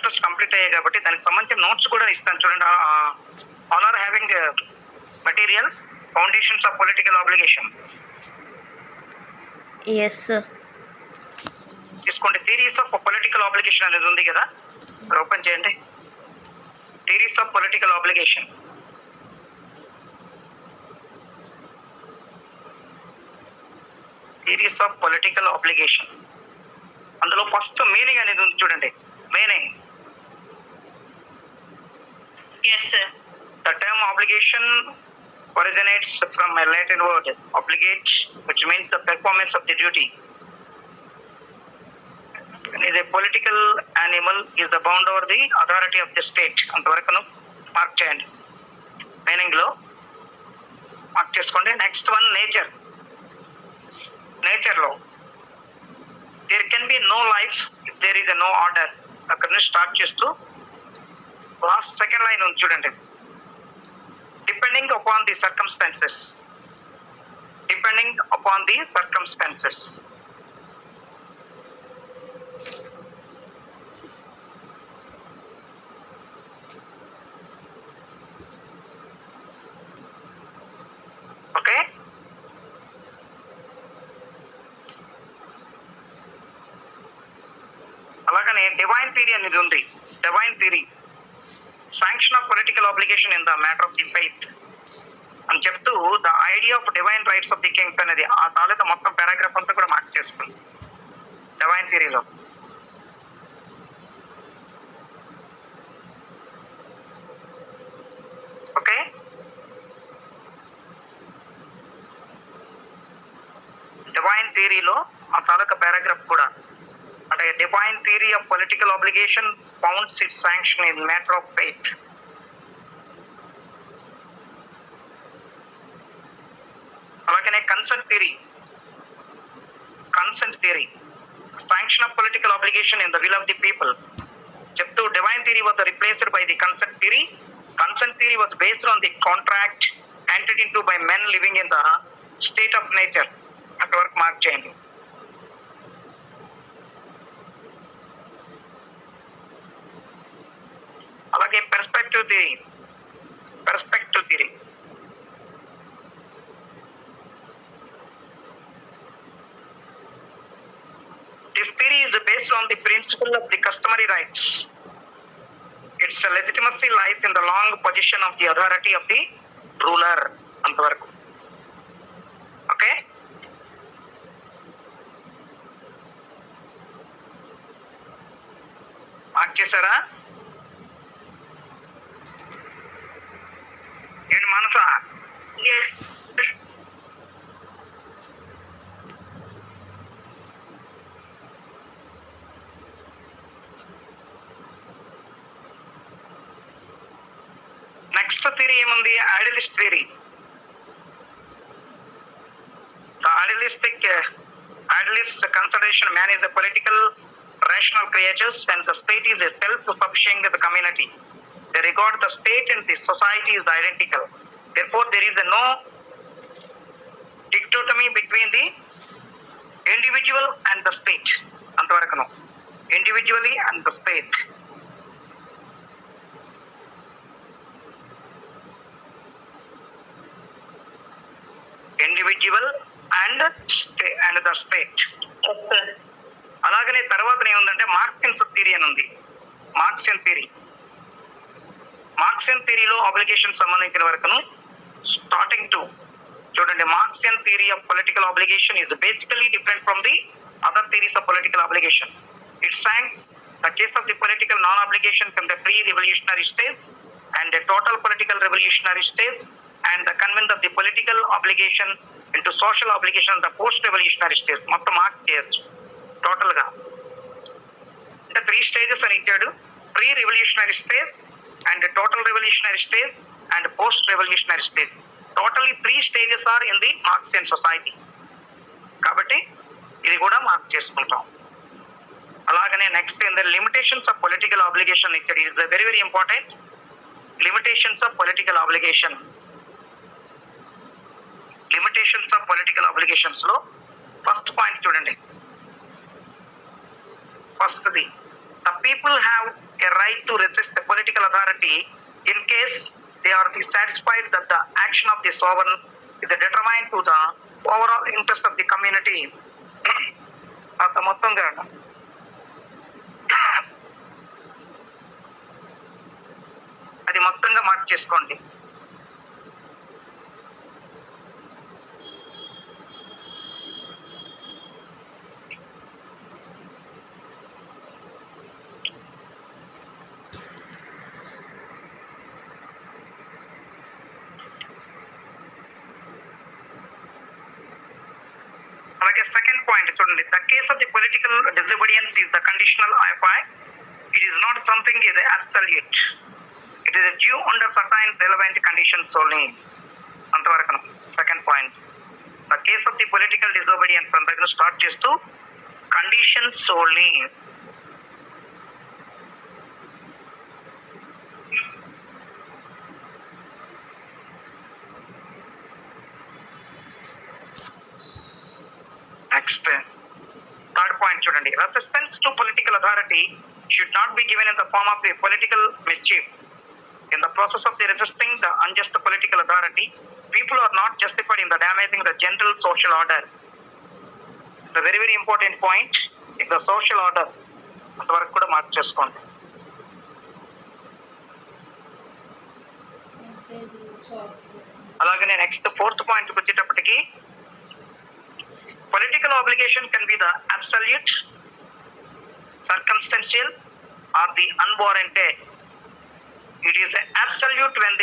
Chapters complete అయ్యాయి కాబట్టి దానికి సంబంధించిన నోట్స్ కూడా ఇస్తాను చూడండి. All are having material. Foundations of political obligation తీసుకోండి. థియరీస్ ఆఫ్ పొలిటికల్ ఆబ్లిగేషన్ అనేది ఉంది కదా, ఓపెన్ చేయండి. Theories of political obligation. Theories of political obligation అందులో ఫస్ట్ మీనింగ్ అనేది ఉంది చూడండి. Meaning. The term obligation originates from a Latin word obligate, which means the performance of the duty. And is a political animal is the bound over the authority of the state. అంతవరకు mark చేయండి. Meaning లో mark చేసుకోండి. Next one nature. Nature లో there can be no life if there is a no order. అక్కడ నుంచి start చేస్తూ last second line ఉంది చూడండి. Depending upon the circumstances. Depending upon the circumstances. Okay. అలాగనే డివైన్ థియరీ అనేది ఉంది. Divine theory sanction of political obligation in the matter of the faith అని చెప్తూ the idea of divine rights of the kings అనేది ఆ తాలూకా మొత్తం paragraph అంతా కూడా మార్క్ చేసుకుంది డివైన్ థియరీలో. ఓకే. డివైన్ థియరీలో ఆ తాలూకా పారాగ్రాఫ్ కూడా అంటే divine theory of political obligation founds its sanction in matter of faith. అలాగనే consent theory. Consent theory sanction of political obligation in the will of the people చెప్తూ divine theory was replaced by the consent theory. Consent theory was based on the contract entered into by men living in the state of nature. అక్కడ వరకు mark చేయండి. అలాగే perspective theory. Perspective theory this theory is based on the principle of the customary rights. Its legitimacy lies in the long position of the authority of the ruler. అంతవరకు. Okay. Mark చేశారా? ఏంటి మనసా? Next theory ఏముంది? Idealist theory. The idealist consideration man is a political rational creatures and the state is a self-sufficient community. They regard the state and the society is identical. Therefore, there is no dichotomy between the individual and the state. అంతవరకు individually and the state. Individual and the state. అలాగనే తర్వాత ఏముందంటే Marxian theory అని ఉంది. Marxian theory. Marxian థియరీలో obligation సంబంధించిన వరకును starting to చూడండి. Marxian theory of political obligation is basically different from the other theories of political obligation. It signs the case of the political non obligation from the pre revolutionary stage and the total political revolutionary stage and the convent of the political obligation into social obligation of the post revolutionary stage. మొత్తం mark చేయొచ్చు total గా. అంటే 3 stages అని ఇచ్చాడు. Pre revolutionary stage and total revolutionary stage and post revolutionary stage. Totally 3 stages are in the Marxian society. కాబట్టి ఇది కూడా mark చేసుకుంటాం. అలాగనే next in the limitations of political obligation ఇచ్చాడు. It is very very important. Limitations of political obligation. Limitations of political obligations లో first point చూడండి. First the people have a right to resist the political authority in case they are satisfied that the action of the sovereign is determined to the overall interest of the community. అంత మొత్తంగా అది మొత్తంగా మార్చేసుకోండి. అలాగే second point చూడండి, the case of the political disobedience is the conditionally. It is not something is absolute. It is due under certain relevant conditions only. అంతవరకు second point. The case of the political disobedience అంత దగ్గర start చేస్తూ conditions only. Next third point చూడండి, resistance to political authority should not be given in the form of the political mischief. In the process of the resisting the unjust political authority, people are not justified in the damaging the general social order. It's a very important point. It's the social order. అంతవరకు కూడా mark చేసుకోండి. అలాగే next fourth point వచ్చేటప్పటికి, political obligation can be the absolute, circumstantial or the unwarranted. It is absolute when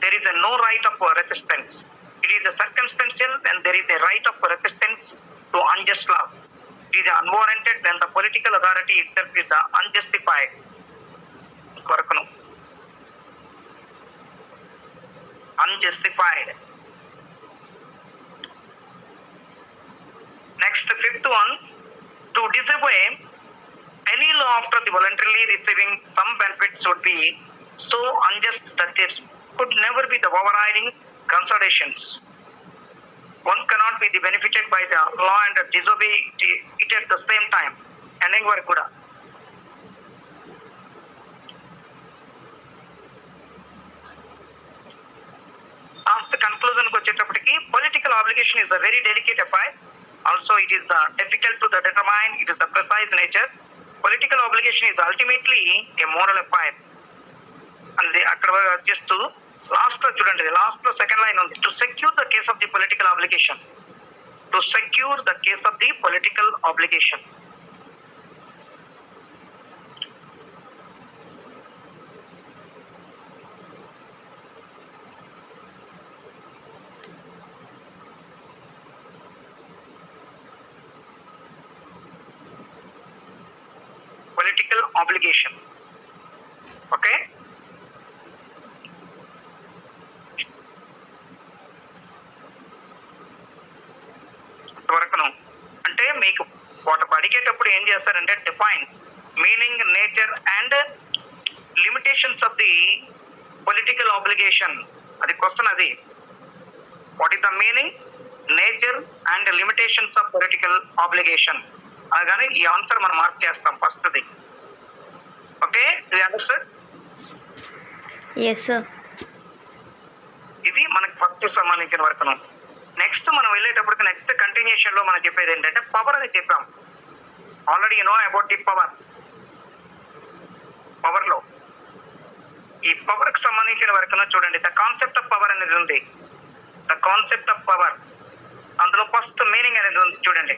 there is no right of resistance. It is circumstantial when there is a right of resistance to unjust laws. It is unwarranted when the political authority itself is unjustified. Unjustified. Next, fifth one, to disobey any law after the voluntarily receiving some benefits would be so unjust that there could never be the overriding considerations. One cannot be benefited by the law and disobey it at the same time. Ending work kuda. After conclusion ku vachetapatiki, political obligation is a very delicate affair. Also, it is difficult to determine. It is the precise nature. Political obligation is ultimately a moral affair. And అక్కడ చేస్తూ last లో చూడండి, last లో second line ఉంది, to secure the case of the political obligation. To secure the case of the political obligation. Political obligation. Okay, వరకును అంటే మీకు అడిగేటప్పుడు ఏం చేస్తారంటే define meaning, nature and limitations of the political obligation. అది question. అది what is the meaning, nature and limitations of political obligation. అలాగని ఈ ఆన్సర్ మనం మార్క్ చేస్తాం ఫస్ట్ది. ఓకే, ఇది అండర్స్టాండ్? yes sir. ఇది మనకి ఫస్ట్ సంబంధించిన వరకును. నెక్స్ట్ మనం వెళ్ళేటప్పటికి నెక్స్ట్ కంటిన్యూషన్ లో మనం చెప్పేది ఏంటంటే పవర్ అని చెప్పాం. Already you know about the power. Power లో ఈ పవర్ కి సంబంధించిన వరకును చూడండి, ద కాన్సెప్ట్ ఆఫ్ పవర్ అనేది ఉంది. ద కాన్సెప్ట్ ఆఫ్ పవర్, అందులో ఫస్ట్ మీనింగ్ అనేది ఉంది చూడండి.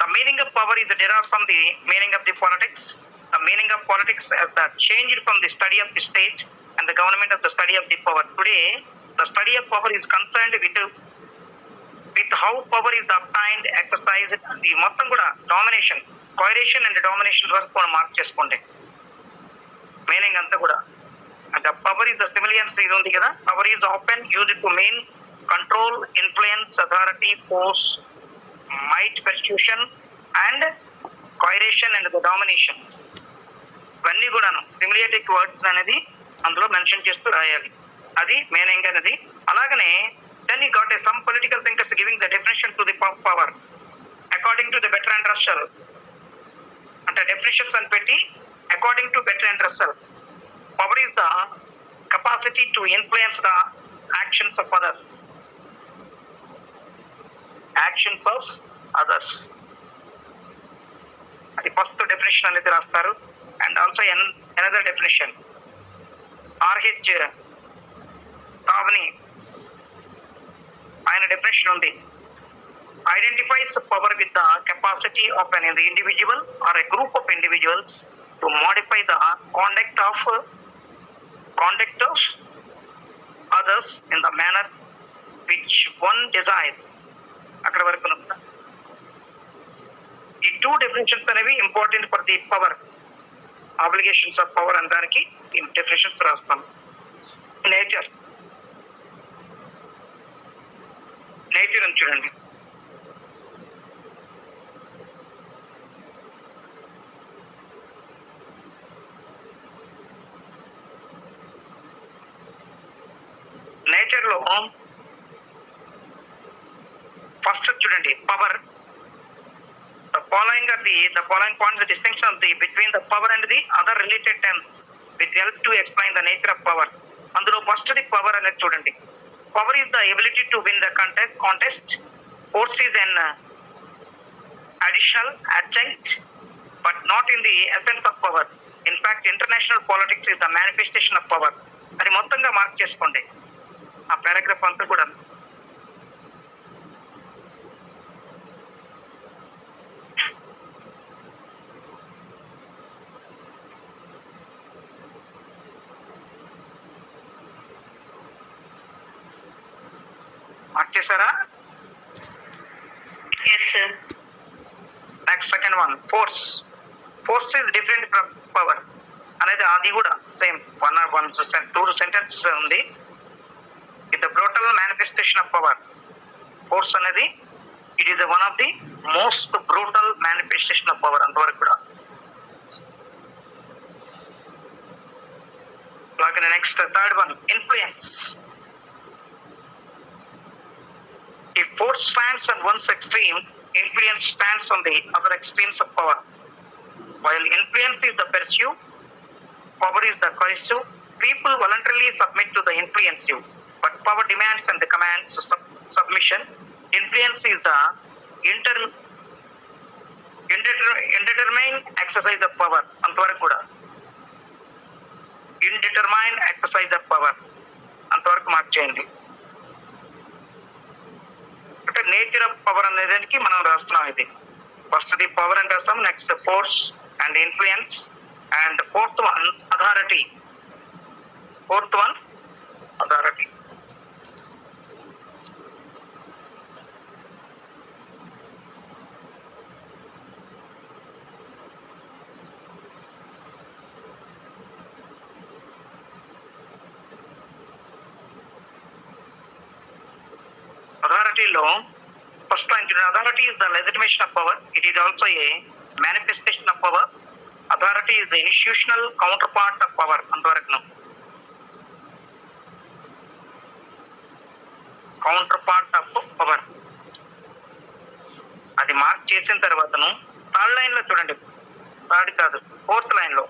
The meaning of power is derived from the meaning of the politics. The meaning of politics has changed from the study of the state and the government of the study of the power. Today, the study of power is concerned with how power is obtained, exercised, the మొత్తం కూడా domination, కోయరేషన్ and domination వరకు కూడా mark చేసుకోండి. Meaning అంతా కూడా అంటే power is the సిమిలియన్స్ ఇది ఉంది కదా. Power is often used to mean control, influence, authority, force, might, persuasion and coercion and the domination. ఇవన్నీ కూడాను సిమిలియేటిక్ వర్డ్స్ అనేది అందులో మెన్షన్ చేస్తూ రాయాలి. అది మీనింగ్ అనేది. అలాగనే then you got some political thinkers giving the definition to the power. According to the Bertrand Russell అంటే డెఫినేషన్స్ అని పెట్టి according to Bertrand Russell power is the capacity to influence the actions of others. Actions of others అది first definition అనేది రాస్తారు. And also another definition R H Tawney ఆయన definition ఉంది. Identifies power with the capacity of an individual or a group of individuals to modify the conduct of others in the manner which one desires. అక్కడ వరకు ఈ two definitions అనేవి important for the power, obligations of power అని దానికి ఈ definitions రాస్తాం. Nature అని చూడండి. నేచర్ లో ఫస్ట్ చూడండి power. The following points the distinction of the between the power and the other related terms which help to explain the nature of power. అందులో first the power అనేది చూడండి. Power is the ability to win the contest. Force is an additional adjunct but not in the essence of power. In fact, international politics is the manifestation of power. అది మొత్తంగా mark చేసుకోండి ఆ paragraph అంతా కూడా. Mark చేశారా? Yes sir. Next second one force. Force is different from power అనేది అది కూడా సేమ్ టూ సెంటెన్సెస్ ఉంది. It the brutal manifestation of power. Force అనేది it is one of the most brutal manifestation of power అంతవరకు కూడా. అలాగే next third one influence. If force stands on one's extreme, influence stands on the other extremes of power. While influence is the pursuit, power is the coercive. People voluntarily submit to the influencive, but power demands and commands submission. Influence is the indeterminate exercise of power. అంతవరకు కూడా indeterminate exercise of power అంతవరకు mark చేయండి. అంటే nature of power అనేదానికి మనం రాస్తున్నాం. ఇది first the power అని రాస్తాం, next force and influence, and fourth one authority. అథారిటీలో first point authority is the legitimation of power. It is also a manifestation of power. Authority is the institutional counterpart of power. అంతవరకు counterpart of power అది mark చేసిన తర్వాతను third line లో చూడండి, third కాదు fourth line లో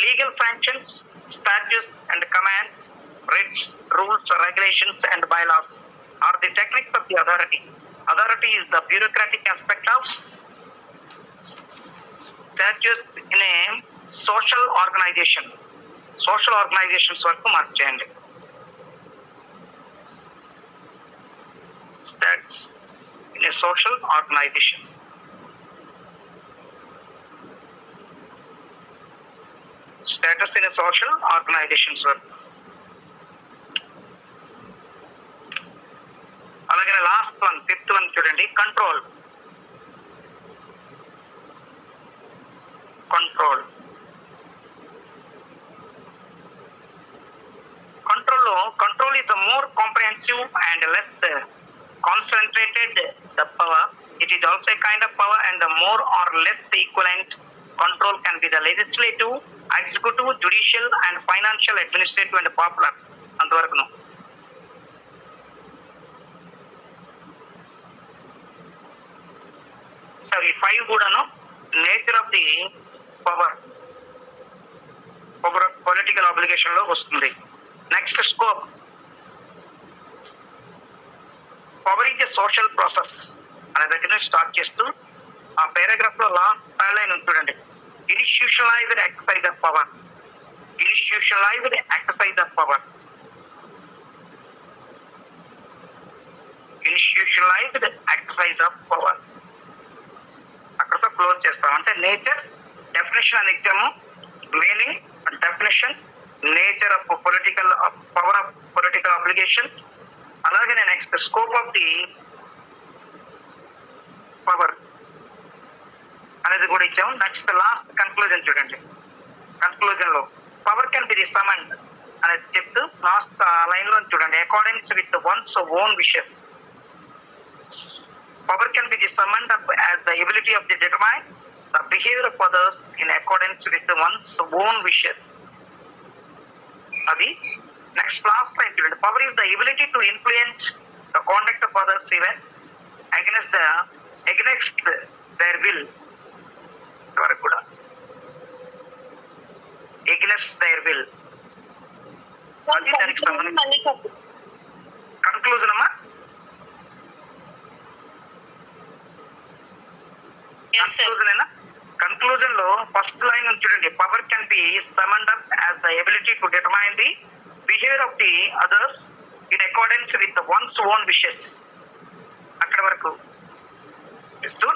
legal sanctions, statutes and commands, writs, rules, regulations and bylaws are the techniques of the authority. Authority is the bureaucratic aspect of statutes in a social organization. Social organizations వరకు mark చేయండి. Stats in a social organization. Status in a social organizations వరకు. అలాగే last one fifth one చూడండి control. Control is a more comprehensive and less concentrated the power. It is also a kind of power and the more or less equivalent control can be the legislative, executive, judicial and financial, administrative and popular. అంతవరకు ఈ 5 కూడాను nature of the power political obligation లో వస్తుంది. Next scope. Power is a social process అనే దగ్గర నుంచి start చేస్తూ ఆ పారాగ్రాఫ్ లో లాస్ట్ లైన్ ఉంది చూడండి. Institutionalized exercise of power. Institutionalized exercise of power. Institutionalized exercise of power. అక్కడతో క్లోజ్ చేస్తాం. అంటే నేచర్, డెఫినేషన్ అని ఇచ్చాము. Meaning, definition, nature of political power of political application, అలాగే next scope of the power అనేది కూడా ఇచ్చాము. నెక్స్ట్ లాస్ట్ కన్క్లూజన్ చూడండి. కన్క్లూజన్ లో power can be the summoned అనేది చెప్తూ లాస్ట్ లైన్ లో చూడండి. Accordance with one's own wishes. Power can be the summoned as the ability of the determine the behavior of others in accordance with one's own wishes. అది next last line చూడండి. Power is the ability to influence the conduct of others even against their will. వరకు కూడా against there will. అది దానికి సంబంధించి conclusion అమ్మా. Conclusion లో first line చూడండి. Power can be summoned up as the ability to determine the behaviour of the others in accordance with one's own wishes. అక్కడ వరకు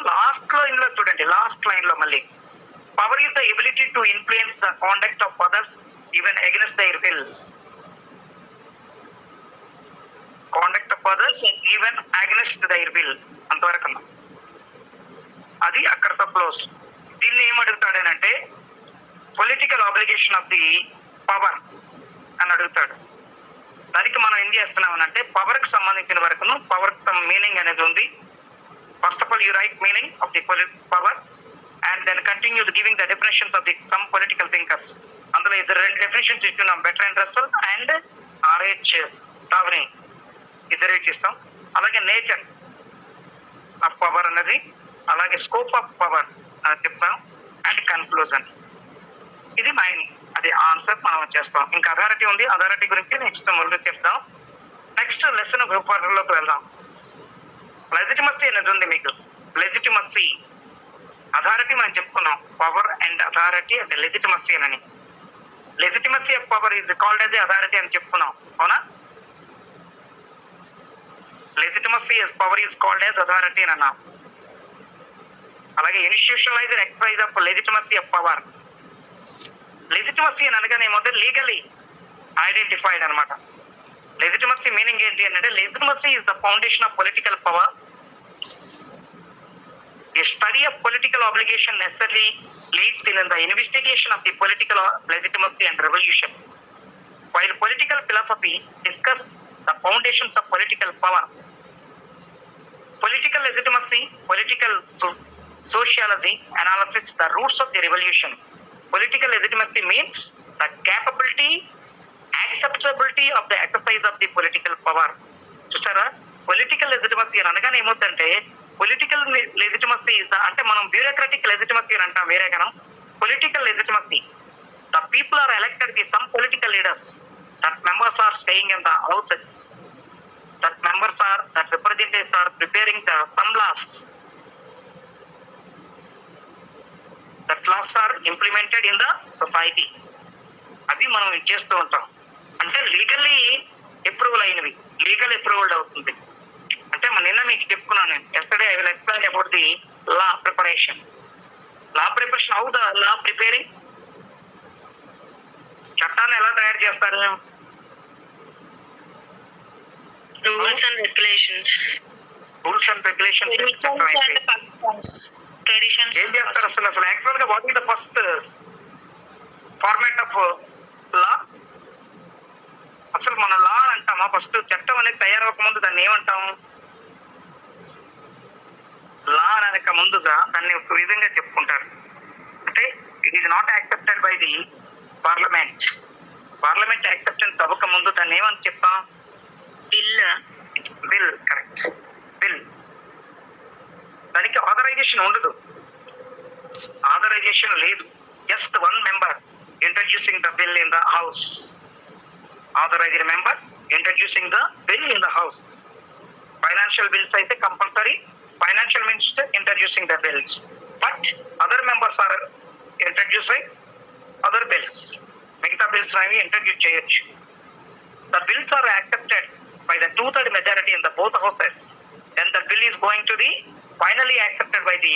లాస్ట్ లైన్ లో చూడండి. లాస్ట్ లైన్ లో మళ్ళీ power is the ability to influence the conduct of others even against their will. Conduct of others even against their will అంతవరకు అన్నా. అది అక్కడతో క్లోజ్. దీన్ని ఏమడుగుతాడనంటే political obligation of the power అని అడుగుతాడు. దానికి మనం ఏం చేస్తున్నామనంటే పవర్ కి సంబంధించిన వరకును పవర్ మీనింగ్ అనేది ఉంది. First of all you write meaning of the power and then continue giving the definitions of the some political thinkers. అందులో ఇద్దరు 2 డెఫినేషన్స్ ఇస్తున్నాం. Bertrand Russell and RH Tawney ఇద్దరు ఇచ్చిస్తాం. అలాగే నేచర్ ఆఫ్ పవర్ అన్నది, అలాగే స్కోప్ ఆఫ్ పవర్ అని చెప్తాం. And conclusion. ఇది మైనింగ్. అది ఆన్సర్ మనం చేస్తాం. ఇంకా అథారిటీ ఉంది. అథారిటీ గురించి నెక్స్ట్ ముందు చెప్తాం. నెక్స్ట్ లెసన్ లోకి వెళ్దాం. లెజిటిమసీ అనేది ఉంది మీకు. లెజిటిమసీ, అథారిటీ మనం చెప్పుకున్నాం. Power and authority and legitimacy అని. Legitimacy of power is called as authority అని చెప్పుకున్నాం, అవునా? Legitimacy of power is called as authority అని అన్నాం. అలాగే institutionalized exercise of legitimacy of power. Legitimacy అని అనగానే మొదలు లీగలీ ఐడెంటిఫైడ్ అనమాట. లెజిటిమసీ మీనింగ్ ఏంటి అంటే legitimacy is the foundation of political power. A study of political obligation necessarily leads in the investigation of the political legitimacy and revolution. While political philosophy discuss the foundations of political power, political legitimacy, political sociology analysis the roots of the revolution. Political legitimacy means the capability, acceptability of the exercise of the political power. చూసారా, political legitimacy అని అనగానే ఏమవుతుందంటే political legitimacy అంటే మనం bureaucratic legitimacy అని అంటాం వేరే కనం. Political legitimacy, the people are elected the some political leaders, that members are staying in the houses, that members are that representatives are preparing the some laws, that laws are implemented in the society. అది మనం చేస్తూ ఉంటాం. అంటే legally approval అయినవి, legal approved అవుతుంది. అంటే నిన్న మీకు చెప్పుకున్నాను నేను. Yesterday I will explain about the law preparation. Law preparation, how the law preparing. చట్టాన్ని ఎలా తయారు చేస్తారు? Rules and regulations. Rules and regulations traditions ఏం చేస్తారు అసలు యాక్చువల్ గా what is the first format of law? అసలు మన లా అంటామా? ఫస్ట్ చట్టం అనేది తయారవక ముందు దాన్ని ఏమంటాం? లా అనక ముందుగా దాన్ని ఒక విధంగా చెప్పుకుంటారు. అంటే it is not accepted by the parliament. Parliament acceptance అవ్వక ముందు దాన్ని ఏమని చెప్తాం? బిల్. Bill, correct, bill. దానికి ఆథరైజేషన్ ఉండదు, ఆథరైజేషన్ లేదు. Just one member introducing the bill in the house, authorized member introducing the bill in the house. Financial bills అయితే compulsory financial minister introducing the bills, but other members are introducing other bills. మిగతా bills అనేవి introduce చేయొచ్చు. The bills are accepted by the 2/3 majority in the both houses, then the bill is going to be finally accepted by the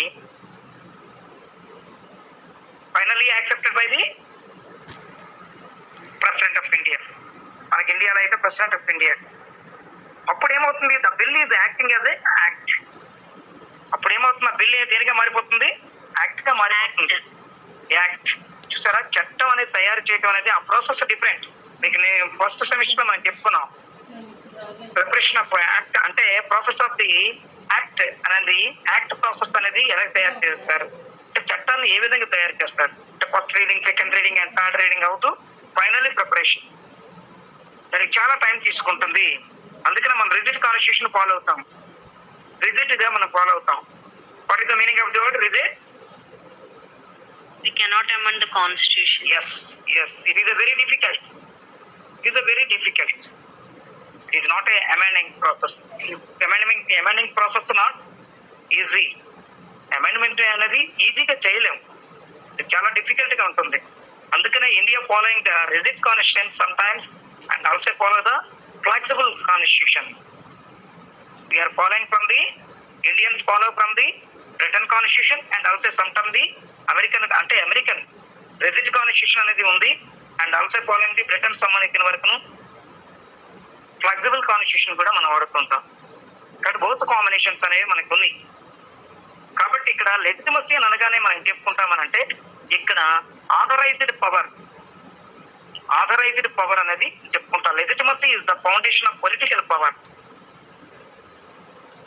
President of India. మనకి ఇండియాలో అయితే president of India. అప్పుడు ఏమవుతుంది, the bill is acting as a act. అప్పుడు ఏమవుతుంది, bill దేనిగా మారిపోతుంది, act గా మారిపోతుంది. యాక్ట్ చూసారా, చట్టం అనేది తయారు చేయడం అనేది ఆ ప్రాసెస్ డిఫరెంట్. మీకు నేను ఫస్ట్ సెమిస్టర్ లో మనం చెప్పుకున్నాం, ప్రిపరేషన్ ఆఫ్ యాక్ట్ అంటే ప్రాసెస్ ఆఫ్ ది యాక్ట్ అనేది, యాక్ట్ ప్రాసెస్ అనేది ఎలా తయారు చేస్తారు అంటే చట్టాన్ని ఏ విధంగా తయారు చేస్తారు అంటే first reading, second reading and third reading అవుతూ ఫైనల్లీ ప్రిపరేషన్. దానికి చాలా టైం తీసుకుంటుంది. అందుకనే మనం రిజిడ్ కాన్స్టిట్యూషన్ ఫాలో అవుతాం, రిజిడ్ గా మనం ఫాలో అవుతాం. What is the meaning of the word rigid? We cannot amend the constitution. Yes, it is a very difficult. It is not a amending process. Amending process not easy. Amendment అనేది ఈజీగా చేయలేము, ఇది చాలా difficult గా ఉంటుంది. అందుకనే India following the rigid constitution some times and also follow the flexible constitution. We are following from the Indians follow from the Britain constitution and also sometimes the American అంటే American rigid constitution అనేది ఉంది and also following the Britain సంబంధించిన వరకును flexible constitution కూడా మనం వాడుతుంటాం. కాబట్టి both combinations అనేవి మనకు ఉన్నాయి. కాబట్టి ఇక్కడ లెజిటిమసీ అని అనగానే మనం చెప్పుకుంటామనంటే ఇక్కడ ఆథరైజ్డ్ పవర్ అనేది చెప్పుకుంటాం. Legitimacy is the foundation of political power.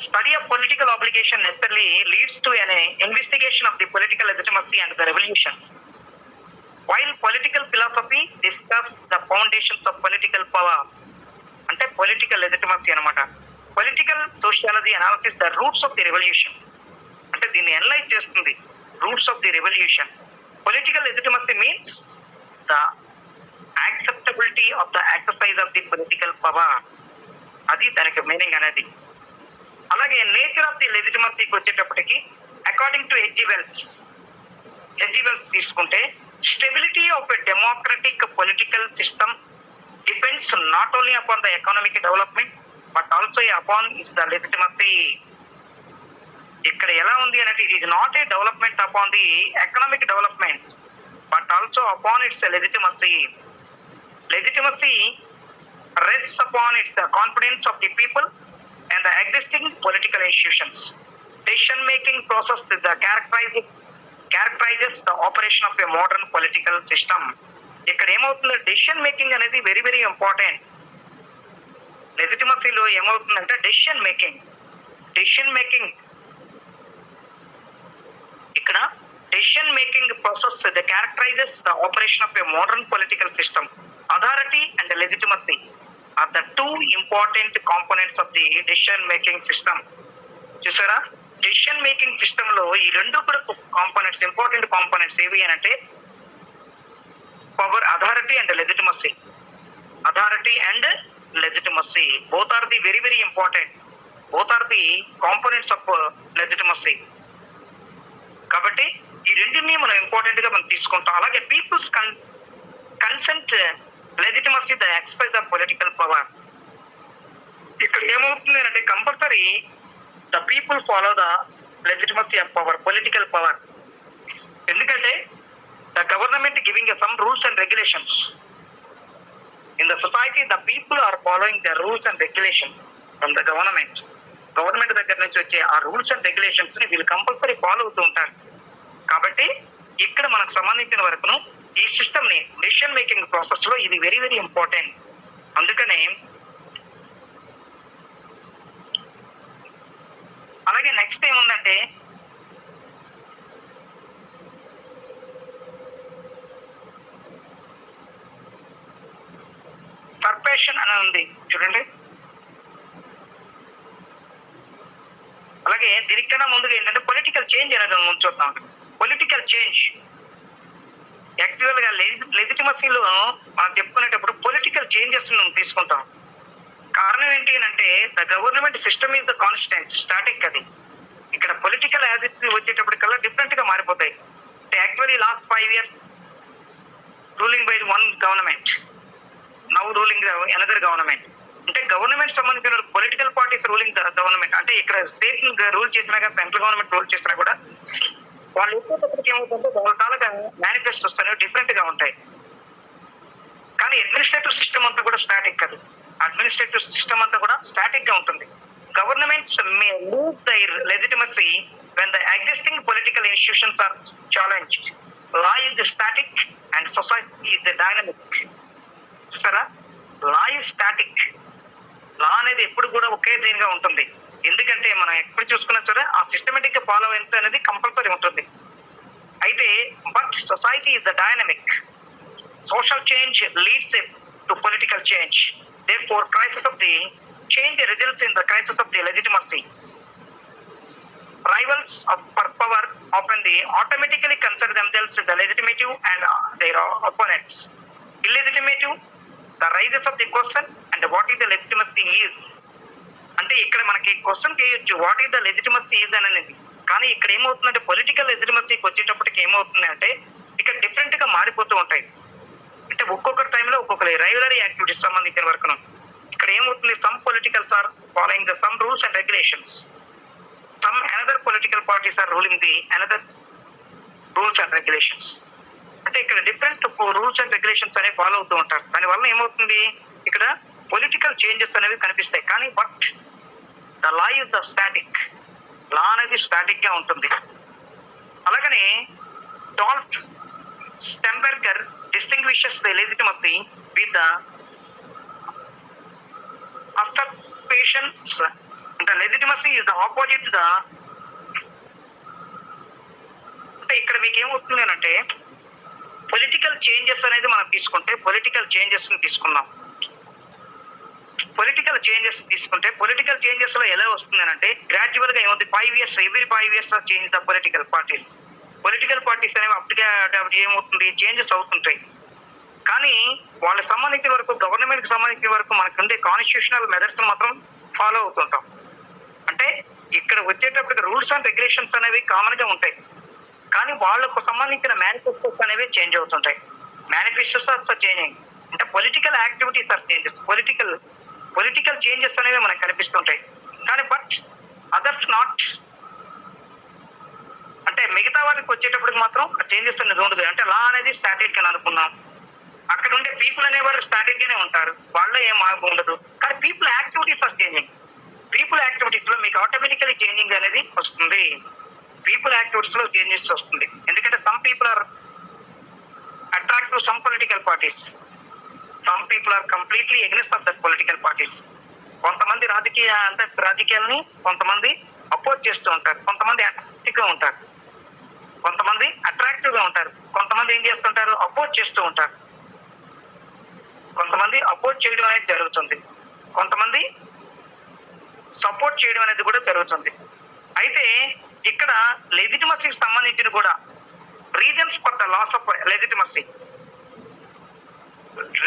Study of political obligation necessarily leads to an investigation of the political legitimacy and the revolution. While political philosophy discuss the foundations of political power, అంటే political legitimacy అనమాట. Political sociology analysis the roots of the revolution, అంటే దీన్ని analyse చేస్తుంది, roots of the revolution. Political legitimacy means the acceptability of the exercise of the political power, అది దానికి meaning అనేది. అలాగే nature of the లెజిటిమసీకి వచ్చేటప్పటికి according to H wells తీసుకుంటే stability of a democratic political system depends not only upon the economic development but also upon it's the legitimacy. ఇక్కడ ఎలా ఉంది అంటే it is not a development upon the economic development but also upon it's legitimacy. Legitimacy rests upon its confidence of the people and the existing political institutions. Decision making process is the characterizes the operation of a modern political system. ఇక్కడ ఏమవుతుంది, decision making అనేది very very important. లెజిటిమసీలో ఏమవుతుందంటే decision making ఇక్కడ decision making process the క్యారెక్టరైజెస్ the operation of a modern political system. Authority and legitimacy are the two important components of the decision making system. చూసారా, decision making system లో ఈ రెండు కూడా components, important components ఏవి అని అంటే power, authority and legitimacy. Both are the very very important, both are the components of legitimacy. కాబట్టి ఈ రెండింటిని మనం ఇంపార్టెంట్ గా మనం తీసుకుంటాం. అలాగే people's consent legitimacy the exercise of political power. ఇక్కడ ఏమవుతుంది అంటే compulsory the people follow the legitimacy of power, political power. ఎందుకంటే the government giving some rules and regulations in the society, the people are following the rules and regulations from the government దగ్గర నుంచి వచ్చే ఆ rules and regulations ని వీళ్ళు compulsory follow అవుతూ ఉంటారు. కాబట్టి ఇక్కడ మనకు సంబంధించిన వరకును ఈ సిస్టమ్ ని డెసిషన్ మేకింగ్ ప్రాసెస్ లో ఇది వెరీ వెరీ ఇంపార్టెంట్. అందుకనే అలాగే నెక్స్ట్ ఏముందంటే సర్పేషన్ అని ఉంది చూడండి. అలాగే అలాగే దీనికన్నా ముందుగా ఏంటంటే పొలిటికల్ చేంజ్ అనేది ముందు చూద్దాం. పొలిటికల్ చేంజ్ యాక్చువల్ గా లెజిటిమసీలో మనం చెప్పుకునేటప్పుడు పొలిటికల్ చేంజెస్ తీసుకుంటాం. కారణం ఏంటి అంటే the government system is the constant static. అది ఇక్కడ పొలిటికల్ హ్యాబిట్స్ వచ్చేటప్పటికల్లా డిఫరెంట్ గా మారిపోతాయి. Actually last 5 years ruling by one government, now ruling another government. అంటే గవర్నమెంట్ సంబంధించిన పొలిటికల్ పార్టీస్ రూలింగ్ గవర్నమెంట్. అంటే ఇక్కడ స్టేట్ రూల్ చేసినా కానీ సెంట్రల్ గవర్నమెంట్ రూల్ చేసినా కూడా వాళ్ళు వచ్చేటప్పటికి ఏమవుతుంటే వాళ్ళ తాలూకా మేనిఫెస్టోస్ అనేవి డిఫరెంట్ గా ఉంటాయి. కానీ అడ్మినిస్ట్రేటివ్ సిస్టమ్ అంతా కూడా స్టాటిక్. అది అడ్మినిస్ట్రేటివ్ సిస్టమ్ అంతా కూడా స్టాటిక్ గా ఉంటుంది. Governments may lose their legitimacy when the existing political institutions are challenged. Law is static and society is dynamic. చూసారా, లా ఇస్ స్టాటిక్. లా అనేది ఎప్పుడు కూడా ఒకే దీనిగా ఉంటుంది. ఎందుకంటే మనం ఎప్పుడు చూసుకున్నా సరే ఆ సిస్టమేటిక్ గా ఫాలో అయ్యేది అనేది కంపల్సరీ ఉంటుంది. అయితే but society is dynamic. Social change leads to political change. Therefore, crisis of the change results in the crisis of the legitimacy. Rivals for power often they automatically consider themselves the legitimate and their opponents illegitimate. The rises of the question and what is the legitimacy is. అంటే ఇక్కడ మనకి question చేయొచ్చు what is the legitimacy is అనేది. కానీ ఇక్కడ ఏమవుతుందంటే political లెజిటిమసీకి వచ్చేటప్పటికి ఏమవుతుంది అంటే ఇక్కడ డిఫరెంట్ గా మారిపోతూ ఉంటాయి. అంటే ఒక్కొక్క టైంలో ఒక్కొక్క రైవలరీ యాక్టివిటీస్ సంబంధించిన వరకు ఇక్కడ ఏమవుతుంది, some politicals are following the some rules and regulations, some another political parties are ruling the another rules and regulations. అంటే ఇక్కడ డిఫరెంట్ రూల్స్ అండ్ రెగ్యులేషన్స్ అనేవి ఫాలో అవుతూ ఉంటారు. దానివల్ల ఏమవుతుంది, ఇక్కడ పొలిటికల్ చేంజెస్ అనేవి కనిపిస్తాయి. కానీ but the law is the static. Law అనేది స్టాటిక్ గా ఉంటుంది. అలాగనే Dolf Sternberger distinguishes the legitimacy with the usurpations. The legitimacy is the opposite to the. అంటే ఇక్కడ మీకు ఏమవుతుంది అంటే పొలిటికల్ చేంజెస్ అనేది మనం తీసుకుంటే పొలిటికల్ చేంజెస్ ని తీసుకుందాం. పొలిటికల్ చేంజెస్ తీసుకుంటే పొలిటికల్ చేంజెస్ లో ఎలా వస్తుంది అంటే గ్రాడ్యువల్ గా ఏమవుతుంది, 5 years every 5 years change the political parties. Political parties అనేవి అప్పటికే ఏమవుతుంది, చేంజెస్ అవుతుంటాయి. కానీ వాళ్ళకి సంబంధించిన వరకు గవర్నమెంట్ కి సంబంధించిన వరకు మనకు ఉండే కాన్స్టిట్యూషనల్ మెథడ్స్ మాత్రం ఫాలో అవుతుంటాం. అంటే ఇక్కడ వచ్చేటప్పటికి రూల్స్ అండ్ రెగ్యులేషన్స్ అనేవి కామన్ గా ఉంటాయి. కానీ వాళ్ళకు సంబంధించిన మేనిఫెస్టోస్ అనేవి చేంజ్ అవుతుంటాయి. Manifestos are changing. అంటే political activities are changes. Political changes అనేవి మనకు కనిపిస్తుంటాయి. కానీ బట్ అదర్స్ నాట్. అంటే మిగతా వారికి వచ్చేటప్పటికి మాత్రం చేంజెస్ అనేది ఉండదు. అంటే లా అనేది స్టాటిక్ అని అనుకున్నాం. అక్కడ ఉండే పీపుల్ అనేవారు స్టాటిక్ గానే ఉంటారు, వాళ్ళ ఏం మార్పు ఉండదు. కానీ people activities are changing. People activities లో మీకు ఆటోమేటికలీ చేంజింగ్ అనేది వస్తుంది. పీపుల్ యాక్టివిటీస్ లో చేంజెస్ వస్తుంది. ఎందుకంటే some people are attract to some political parties, some people are completely against of that political parties. కొంతమంది రాజకీయాలని కొంతమంది అపోజ్ చేస్తూ ఉంటారు, కొంతమంది యాక్టివ్ గా ఉంటారు, కొంతమంది అట్రాక్టివ్ గా ఉంటారు, కొంతమంది ఏం చేస్తుంటారు, అపోజ్ చేస్తూ ఉంటారు. కొంతమంది అపోజ్ చేయడం అనేది జరుగుతుంది, కొంతమంది సపోర్ట్ చేయడం అనేది కూడా జరుగుతుంది. అయితే ఇక్కడ లెజిటిమసీకి సంబంధించిన కూడా reasons for the loss of legitimacy.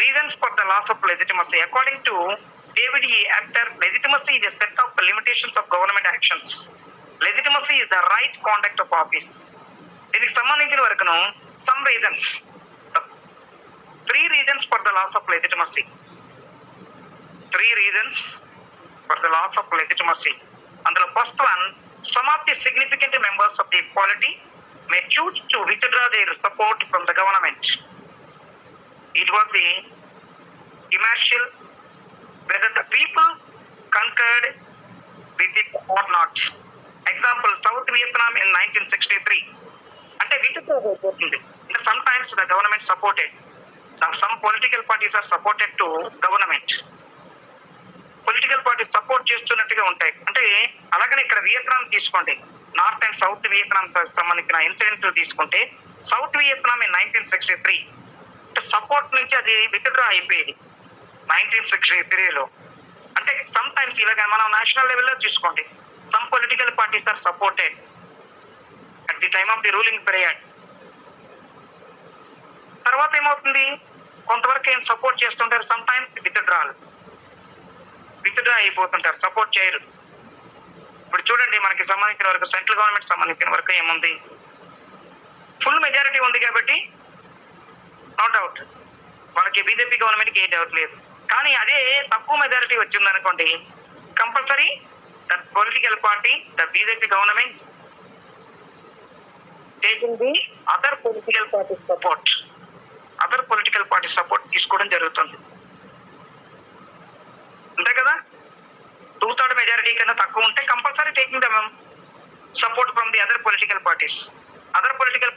Reasons for the loss of legitimacy. According to David E. Apter, legitimacy is a set of limitations of government actions. Legitimacy is the right conduct of office. దీనికి సంబంధించిన వరకును some reasons. The 3 reasons for the loss of legitimacy. 3 reasons for the loss of legitimacy. అందులో first one, some of the significant members of the polity may choose to withdraw their support from the government. It was the impartial whether the people concurred with it or not. Example, South Vietnam in 1963. అంటే withdraw అయిపోతుంది. Sometimes the government supported. Some political parties are supported to government. Political parties support చేస్తున్నట్టుగా ఉంటాయి. అంటే అలాగనే ఇక్కడ Vietnam తీసుకోండి, north and south Vietnam సంబంధించిన incident తీసుకుంటే సౌత్ వియత్నాం ఇన్ 1963 సపోర్ట్ నుంచి అది విత్డ్రా అయిపోయేది 1963లో. అంటే సమ్ టైమ్స్ ఇలాగ మనం నేషనల్ లెవెల్లో చూసుకోండి, some political parties are supported at the time of the ruling period. తర్వాత ఏమవుతుంది, కొంతవరకు ఏం సపోర్ట్ చేస్తుంటారు, సమ్ టైమ్స్ విత్డ్రా అయిపోతుంటారు, సపోర్ట్ చేయరు. ఇప్పుడు చూడండి, మనకి సంబంధించిన వరకు సెంట్రల్ గవర్నమెంట్ సంబంధించిన వరకు ఏముంది, ఫుల్ మెజారిటీ ఉంది కాబట్టి నో డౌట్ వాళ్ళకి బీజేపీ గవర్నమెంట్కి ఏ డౌట్ లేదు. కానీ అదే తక్కువ మెజారిటీ వచ్చింది అనుకోండి, compulsory the political party, the BJP government taking the other political party support తీసుకోవడం జరుగుతుంది. అంతే కదా, 2/3 మెజారిటీ కన్నా తక్కువ ఉంటే compulsory taking the support from the other political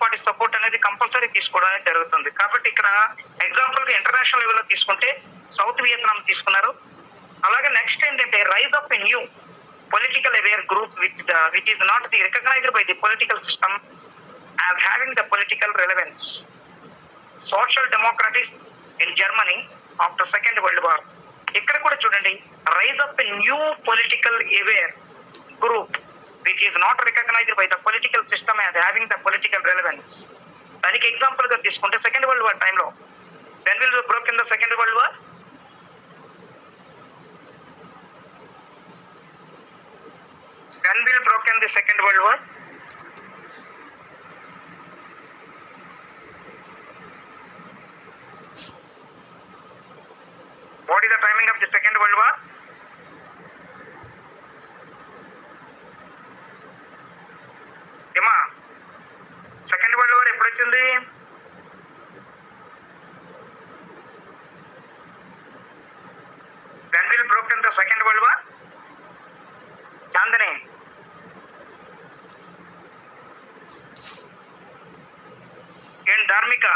parties support అనేది కంపల్సరీ తీసుకోవడం అనేది జరుగుతుంది. కాబట్టి ఇక్కడ ఎగ్జాంపుల్ గా ఇంటర్నేషనల్ లెవెల్లో తీసుకుంటే సౌత్ వియత్నాం తీసుకున్నారు. అలాగే నెక్స్ట్ ఏంటంటే rise of a new political aware group which is not the recognized by the political system as having the political relevance, social democratics in Germany after second world war. ఇక్కడ కూడా చూడండి, rise of a new political aware group which is not recognized by the political system as having the political relevance. దానికి example గా తీసుకుంటే second world war టైంలో when will we broke in the second world war? When will broke in the second world war? What is the timing of the second world war? Second world war ఎప్పుడు వచ్చింది? When will broke in the second world war? Chandni ఏం ధార్మిక,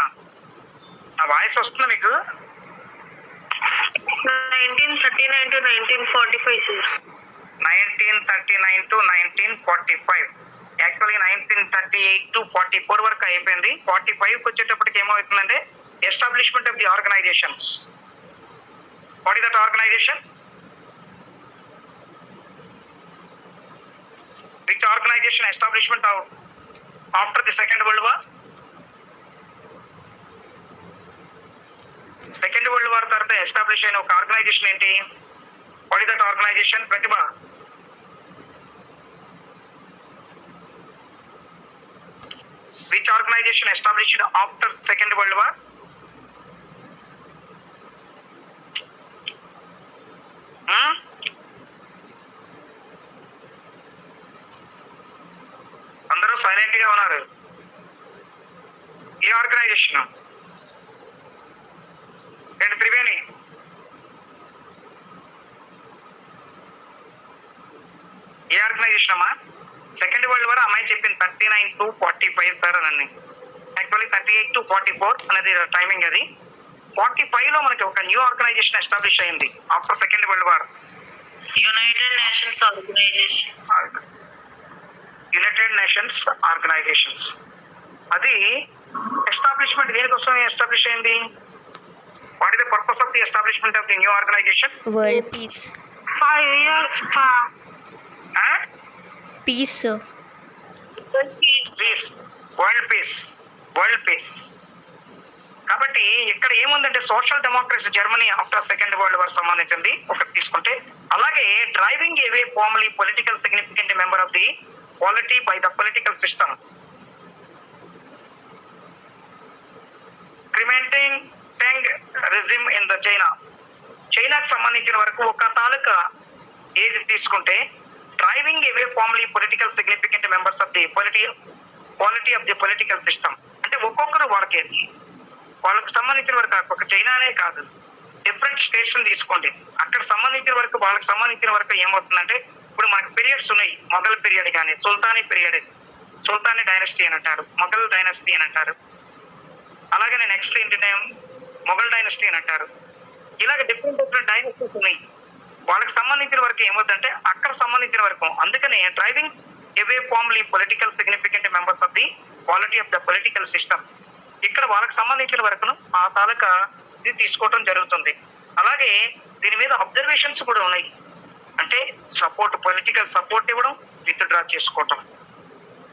ఆ voice వస్తుందా మీకు? 1939 to 1945 sir. 1939 to 1945. యాక్చువల్గా 1938 to 44 వరకు అయిపోయింది. 45కి వచ్చేటప్పటికి ఏమవుతుందంటే establishment of the organizations. What is that organization? Which organization establishment after the second world war? Second world war తర్వాత ఎస్టాబ్లిష్ అయిన ఒక ఆర్గనైజేషన్ ఏంటి? What is that organization? Pratibha. Which organization established after Second World War? అందరూ silent గా ఉన్నారు. ఏ organization? ఏంటి త్రివేణి? ఏ ఆర్గనైజేషన్ అమ్మా? సెకండ్ వరల్డ్ వార్ అమ్మాయి చెప్పింది 39 to 45 సార్ అని. యాక్చువల్లీ 38 to 44 అనేది టైమింగ్. అది 45 లో మనకి ఒక న్యూ ఆర్గనైజేషన్ ఎస్టాబ్లిష్ అయింది after second world war. United nations organizations. అది ఎస్టాబ్లిష్మెంట్ దేనికోసం ఎస్టాబ్లిష్ అయింది? What is the purpose of the establishment of the new organization? World peace. 5 years Peace. World peace. కాబట్టి ఇక్కడ ఏముందంటే social democracy Germany after second world war సంబంధించింది ఒకటి తీసుకుంటే, అలాగే driving away formally political significant member of the polity by the political system, incrementing regime in the చైనాకు సంబంధించిన వరకు ఒక తాలూకా ఏది తీసుకుంటే driving away formally political significant members of the quality of the political system. అంటే ఒక్కొక్కరు వాళ్ళకి సంబంధించిన వరకు ఒక చైనానే కాదు, డిఫరెంట్ స్టేట్స్ తీసుకోండి, అక్కడ సంబంధించిన వరకు వాళ్ళకి సంబంధించిన వరకు ఏమవుతుందంటే ఇప్పుడు మనకు పీరియడ్స్ ఉన్నాయి. మొఘల్ పీరియడ్ కానీ సుల్తానీ డైనస్టీ అని అంటారు, మొఘల్ డైనస్టీ అని అంటారు. అలాగే నెక్స్ట్ ఏంటంటే మొఘల్ డైనస్టీ అని అంటారు. ఇలాగ డిఫరెంట్ డైనస్టీస్ ఉన్నాయి. వాళ్ళకి సంబంధించిన వరకు ఏమవుతుందంటే అక్కడ సంబంధించిన వరకు, అందుకనే driving away formally political significant members of the quality of the political systems. ఇక్కడ వాళ్ళకి సంబంధించిన వరకును ఆ తాలూకా ఇది తీసుకోవటం జరుగుతుంది. అలాగే దీని మీద అబ్జర్వేషన్స్ కూడా ఉన్నాయి. అంటే సపోర్ట్, పొలిటికల్ సపోర్ట్ ఇవ్వడం, విత్డ్రా చేసుకోవటం.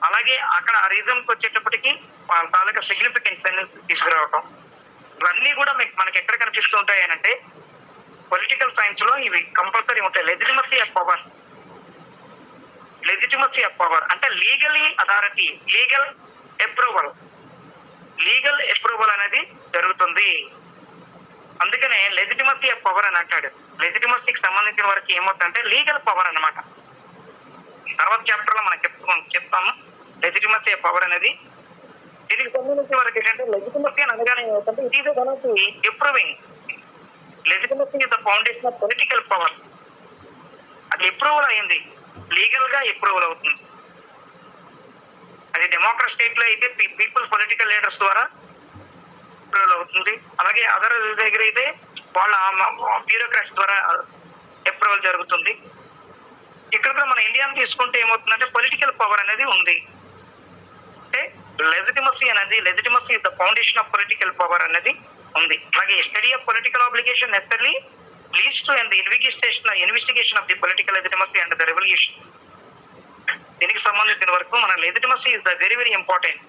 అలాగే అక్కడ ఆ రీజన్కి వచ్చేటప్పటికి వాళ్ళ తాలూకా సిగ్నిఫికెన్స్ అనేది తీసుకురావటం. ఇవన్నీ కూడా మనకి ఎక్కడ కనిపిస్తూ ఉంటాయి అంటే పొలిటికల్ సైన్స్ లో ఇవి కంపల్సరీ ఉంటాయి. Legitimacy of power, legitimacy of power అంటే లీగలీ అథారిటీ, లీగల్ అప్రూవల్ అనేది జరుగుతుంది. అందుకనే లెజిటిమసీ ఆఫ్ పవర్ అని అంటాడు. లెజిటిమసీకి సంబంధించిన వరకు ఏమవుతుందంటే లీగల్ పవర్ అన్నమాట. తర్వాత చాప్టర్ లో మనం చెప్తాము లెజిటిమసీ ఆఫ్ పవర్ అనేది. దీనికి సంబంధించిన వరకు ఏంటంటే లెజిటిమసీ అని అనగానే ఏమవుతుందంటే it is approving. Legitimacy is the foundation of political power. అది అప్రూవల్ అయింది, లీగల్ గా అప్రూవల్ అవుతుంది. అది డెమోక్రట్ స్టేట్ లో అయితే పీపుల్ పొలిటికల్ లీడర్స్ ద్వారా అప్రూవల్ అవుతుంది. అలాగే అదర్ దగ్గర అయితే వాళ్ళ బ్యూరోక్రాట్స్ ద్వారా అప్రూవల్ జరుగుతుంది. ఇక్కడ కూడా మన ఇండియాను తీసుకుంటే ఏమవుతుందంటే పొలిటికల్ పవర్ అనేది ఉంది. అంటే legitimacy is the foundation of political power అనేది ఉంది. అలాగే study of political obligation necessary leads to and investigation of the political legitimacy and the revolution. దీనికి సంబంధించిన వరకు మన legitimacy is the very very important.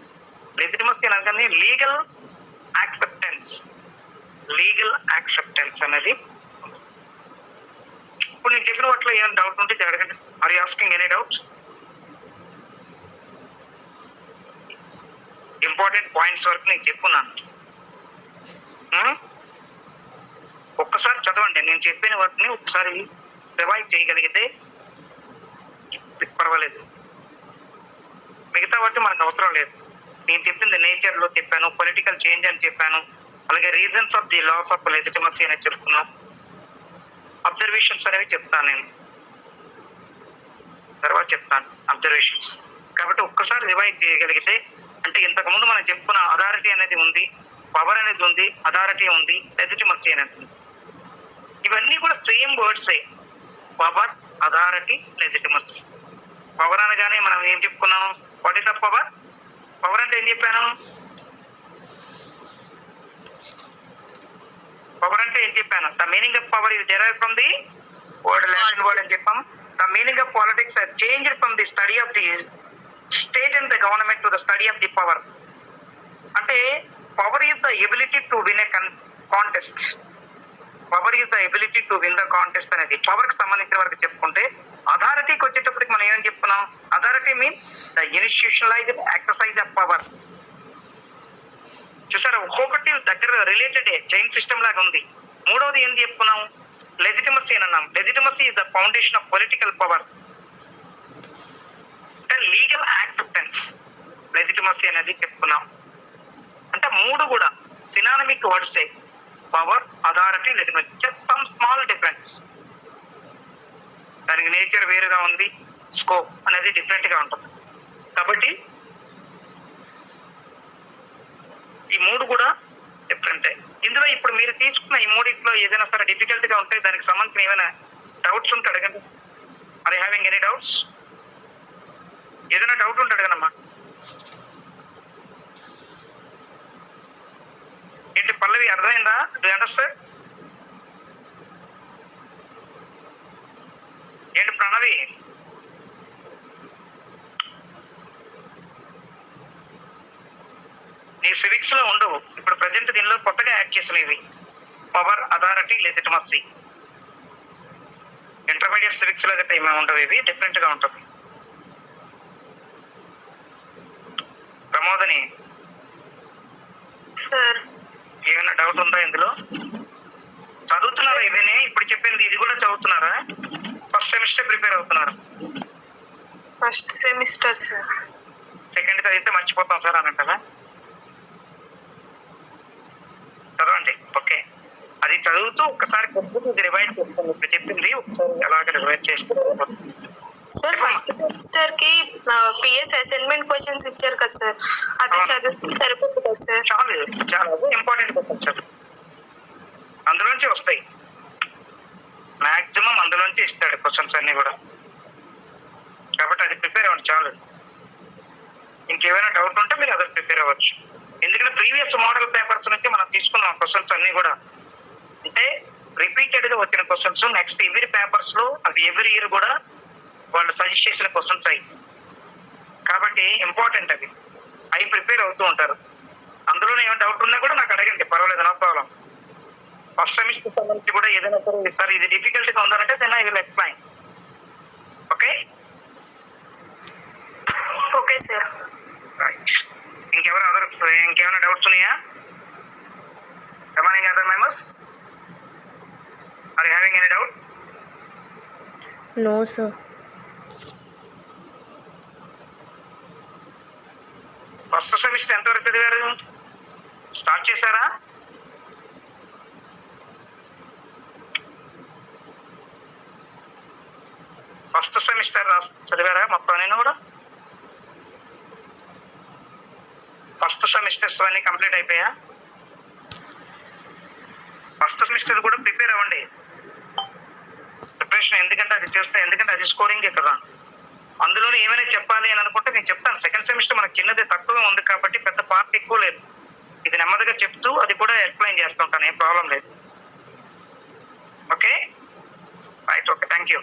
Legitimacy అనగానే లీగల్ యాక్సెప్టెన్స్ అనేది. ఇప్పుడు నేను చెప్పిన వాటిలో ఏమైనా డౌట్ ఉంటే అడగండి. Are you asking any doubt? Important points వరకు నేను చెప్పున్నాను. ఒక్కసారి చదవండి, నేను చెప్పిన వాటిని ఒకసారి రివైజ్ చేయగలిగితే పర్వాలేదు. మిగతా వాటి మనకు అవసరం లేదు. నేను చెప్పింది నేచర్ లో చెప్పాను, పొలిటికల్ చేంజ్ అని చెప్పాను, అలాగే reasons of the loss of legitimacy అనేది చెప్తున్నాం, అబ్జర్వేషన్స్ అనేవి చెప్తాను నేను తర్వాత చెప్తాను అబ్జర్వేషన్స్. కాబట్టి ఒక్కసారి రివైజ్ చేయగలిగితే అంటే ఇంతకు ముందు మనం చెప్పుకున్న అథారిటీ అనేది ఉంది, పవర్ అనేది ఉంది, అథారిటీ ఉంది, లెజిటిమసీ అనేది ఉంది. ఇవన్నీ కూడా సేమ్ వర్డ్సే, పవర్, అథారిటీ, లెజిటిమసీ. పవర్ అనగానే మనం ఏం చెప్పుకున్నాం? What is the power? Power అంటే ఏం చెప్పాను? The meaning of power is derived from the Latin word అని చెప్పాం. The meaning of politics has changed from the study of the state and the government to the study of the power. అంటే power is the ability to win a contest. Power is the ability to win the contest అనేది power కి సంబంధించిన వరకు చెప్పుకుంటే, అథారిటీకి వచ్చేటప్పటికి మనం ఏమని చెప్పుకున్నాం? Authority means the institutionalized exercise of power. చూసారా, ఒక్కొక్కటి దగ్గర రిలేటెడ్ చైన్ సిస్టమ్ లాగా ఉంది. మూడవది ఏంది చెప్పుకున్నాం? లెజిటిమసీ అని అన్నాం. Legitimacy is the foundation of political power. అంటే లీగల్ యాక్సెప్టెన్స్ లెజిటిమసీ అనేది చెప్పుకున్నాం. అంటే మూడు కూడా సినానిమిక్ వర్డ్సే, power, authority, legitimacy. Just some small difference. దానికి నేచర్ వేరుగా ఉంది, స్కోప్ అనేది డిఫరెంట్ గా ఉంటుంది. కాబట్టి ఈ మూడు కూడా డిఫరెంటే. ఇందులో ఇప్పుడు మీరు తీసుకున్న ఈ మూడిట్లో ఏదైనా సరే డిఫికల్ట్ గా ఉంటే దానికి సంబంధించిన ఏమైనా డౌట్స్ ఉంటే అడగండి. Are you having any doubts? ఏదైనా డౌట్ ఉంటే అడగనమ్మా. ఏంటి పల్లవి, అర్థమైందా? Do understand? ఏంటి ప్రణవి? నీ సివిక్స్ లో ఉండవు. ఇప్పుడు ప్రజెంట్ దీనిలో కొత్తగా యాడ్ చేసినవి power, authority, legitimacy. Intermediate civics లో గట్రా ఏమేమి ఉండవు, ఇవి డిఫరెంట్ గా ఉంటుంది. ప్రమోదని సార్, ఏమైనా డౌట్ ఉందా ఇందులో? చదువుతున్నారా ఇవన్నీ? ఇప్పుడు చెప్పింది ఇది కూడా చదువుతున్నారా? ఫస్ట్ సెమిస్టర్ ప్రిపేర్ అవుతున్నారా? First semester sir. సెకండ్ చదివితే మర్చిపోతాం సార్ అని అంటారా? చదవండి, ఓకే. అది చదువుతూ ఒక్కసారి ఇది రివైజ్ చేసుకోండి. ఇప్పుడు చెప్పింది ఒకసారి అలాగే రివైజ్ చేసుకోండి. సార్, ఫస్ట్ సెమిస్టర్ కి పిఎస్ అసైన్మెంట్ క్వశ్చన్స్ ఇచ్చారు కదా సార్, అది చదివితే సరిపోతుంది కదా సార్? చాలా ఇంపార్టెంట్ క్వశ్చన్స్ సార్, అందులోంచి వస్తాయి. మాక్సిమం అందులోంచి ఇస్తాడు క్వశ్చన్స్ అన్ని కూడా. కాబట్టి అది ప్రిపేర్ అవ్వండి చాలు. ఇంకేమైనా డౌట్ ఉంటే మీరు అదే ప్రిపేర్ అవ్వచ్చు. ఎందుకంటే ప్రీవియస్ మోడల్ పేపర్స్ నుంచి మనం తీసుకున్నాం క్వశ్చన్స్ అన్ని కూడా. అంటే రిపీటెడ్ గా వచ్చిన క్వశ్చన్స్ నెక్స్ట్ ఎవరి పేపర్స్ లో అది ఎవ్రీ ఇయర్ కూడా వాళ్ళు సజెస్ట్ చేసిన క్వశ్చన్స్ అయ్యి, కాబట్టి ఇంపార్టెంట్ అవి అవి ప్రిపేర్ అవుతూ ఉంటారు. అందులోనే ఏమైనా డౌట్ ఉన్నా కూడా నాకు అడగండి, పర్వాలేదు, నో ప్రాబ్లం. ఫస్ట్ సెమిస్టర్ సంబంధించి కూడా ఏదైనా సరే సార్ ఇది డిఫికల్ట్ గా ఉందంటే then I will explain. Okay okay sir. Right. ఇంకేమైనా డౌట్స్ ఉన్నాయా? Any other members? Are you having any doubt? No, sir. First semester ఎంతవరకు చదివారు? స్టార్ట్ చేశారా? ఫస్ట్ సెమిస్టర్ చదివారా మొత్తం నేను కూడా? ఫస్ట్ సెమిస్టర్స్ అన్ని కంప్లీట్ అయిపోయా? ఫస్ట్ సెమిస్టర్ కూడా ప్రిపేర్ అవ్వండి. ప్రిపరేషన్ ఎందుకంటే అది స్కోరింగ్ కదా. అందులోనే ఏమైనా చెప్పాలి అని అనుకుంటే నేను చెప్తాను. సెకండ్ సెమిస్టర్ మనకు చిన్నది తక్కువ ఉంది కాబట్టి పెద్ద పార్ట్ ఎక్కువ లేదు. ఇది నెమ్మదిగా చెప్తూ అది కూడా ఎక్స్ప్లెయిన్ చేస్తుంటాను, ఏం ప్రాబ్లం లేదు. Okay right, okay, thank you.